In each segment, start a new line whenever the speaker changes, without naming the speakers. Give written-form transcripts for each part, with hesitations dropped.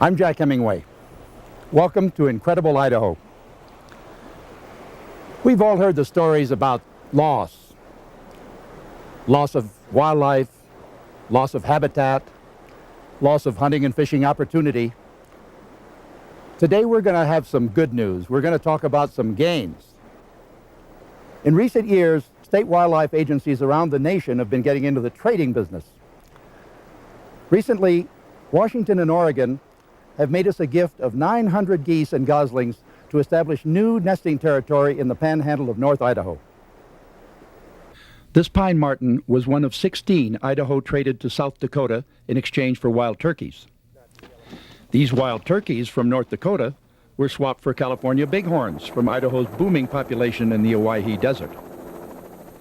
I'm Jack Hemingway. Welcome to incredible Idaho. We've all heard the stories about loss of wildlife, loss of habitat, loss of hunting and fishing opportunity. Today we're going to have some good news. We're going to talk about some gains. In recent years, state wildlife agencies around the nation have been getting into the trading business. Recently, Washington and Oregon have made us a gift of 900 geese and goslings to establish new nesting territory in the panhandle of North Idaho. This pine marten was one of 16 Idaho traded to South Dakota in exchange for wild turkeys. These wild turkeys from North Dakota were swapped for California bighorns from Idaho's booming population in the Owyhee Desert.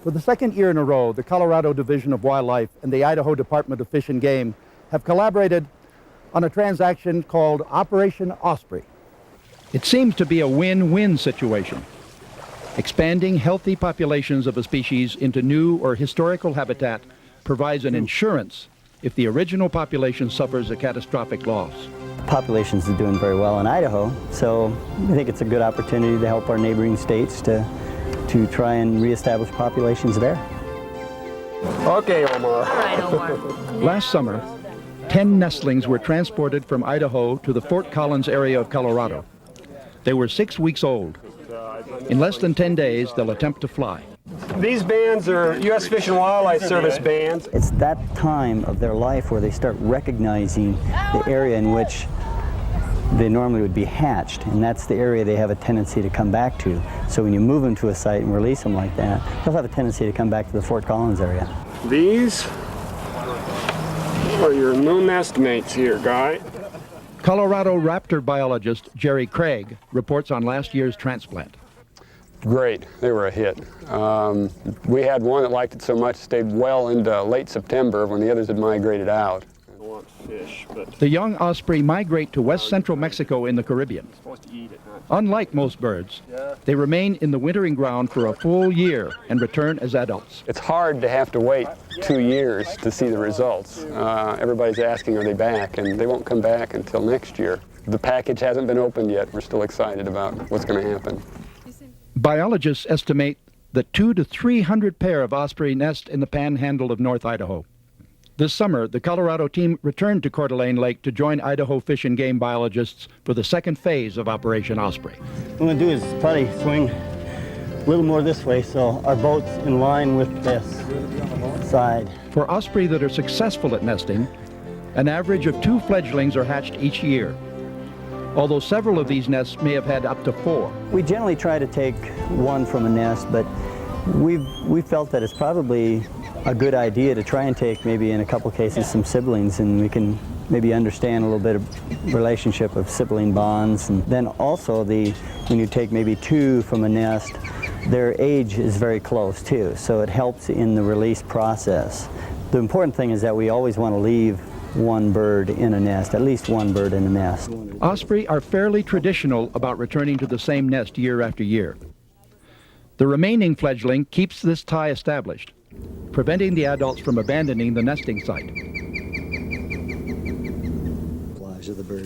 For the second year in a row, the Colorado Division of Wildlife and the Idaho Department of Fish and Game have collaborated on a transaction called Operation Osprey. It seems to be a win-win situation. Expanding healthy populations of a species into new or historical habitat provides an insurance if the original population suffers a catastrophic loss.
Populations are doing very well in Idaho, so I think it's a good opportunity to help our neighboring states to try and reestablish populations there.
Okay, Omar.
All right, Omar.
Last summer, 10 nestlings were transported from Idaho to the Fort Collins area of Colorado. They were 6 weeks old. In less than 10 days, they'll attempt to fly.
These bands are U.S. Fish and Wildlife Service bands.
It's that time of their life where they start recognizing the area in which they normally would be hatched, and that's the area they have a tendency to come back to. So when you move them to a site and release them like that, they'll have a tendency to come back to the Fort Collins area.
These are your new nest mates here, Guy.
Colorado raptor biologist Jerry Craig reports on last year's transplant.
Great, they were a hit. We had one that liked it so much, stayed well into late September when the others had migrated out.
The young osprey migrate to west central Mexico in the Caribbean. Unlike most birds, they remain in the wintering ground for a full year and return as adults.
It's hard to have to wait 2 years to see the results. Everybody's asking, are they back? And they won't come back until next year. The package hasn't been opened yet. We're still excited about what's going to happen.
Biologists estimate that 200 to 300 pair of osprey nest in the panhandle of North Idaho. This summer, the Colorado team returned to Coeur d'Alene Lake to join Idaho Fish and Game biologists for the second phase of Operation Osprey.
What I'm going to do is probably swing a little more this way so our boat's in line with this side.
For osprey that are successful at nesting, an average of 2 fledglings are hatched each year, although several of these nests may have had up to 4.
We generally try to take one from a nest, but we felt that it's probably a good idea to try and take maybe in a couple cases some siblings, and we can maybe understand a little bit of relationship of sibling bonds. And then also when you take maybe 2 from a nest, their age is very close too, so it helps in the release process. The important thing is that we always want to leave one bird in a nest, at least one bird in a nest.
Osprey are fairly traditional about returning to the same nest year after year. The remaining fledgling keeps this tie established, preventing the adults from abandoning the nesting site.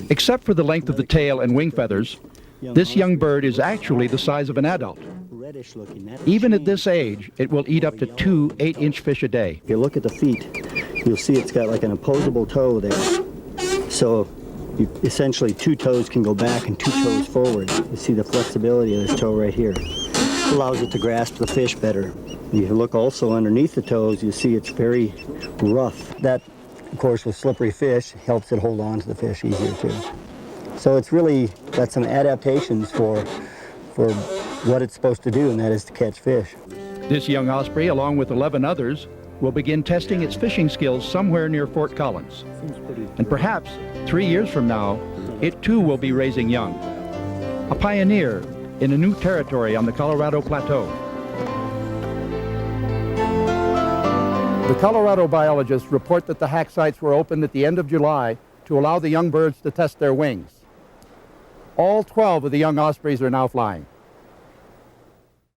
Except for the length of the tail and wing feathers, this young bird is actually the size of an adult. Even at this age, it will eat up to 2 8-inch fish a day.
If you look at the feet, you'll see it's got like an opposable toe there. So essentially 2 toes can go back and 2 toes forward. You see the flexibility of this toe right here. It allows it to grasp the fish better. You look also underneath the toes, you see it's very rough. That, of course, with slippery fish, helps it hold on to the fish easier too. So it's really got some adaptations for what it's supposed to do, and that is to catch fish.
This young osprey, along with 11 others, will begin testing its fishing skills somewhere near Fort Collins. And perhaps 3 years from now, it too will be raising young. A pioneer in a new territory on the Colorado Plateau. The Colorado biologists report that the hack sites were opened at the end of July to allow the young birds to test their wings. All 12 of the young ospreys are now flying.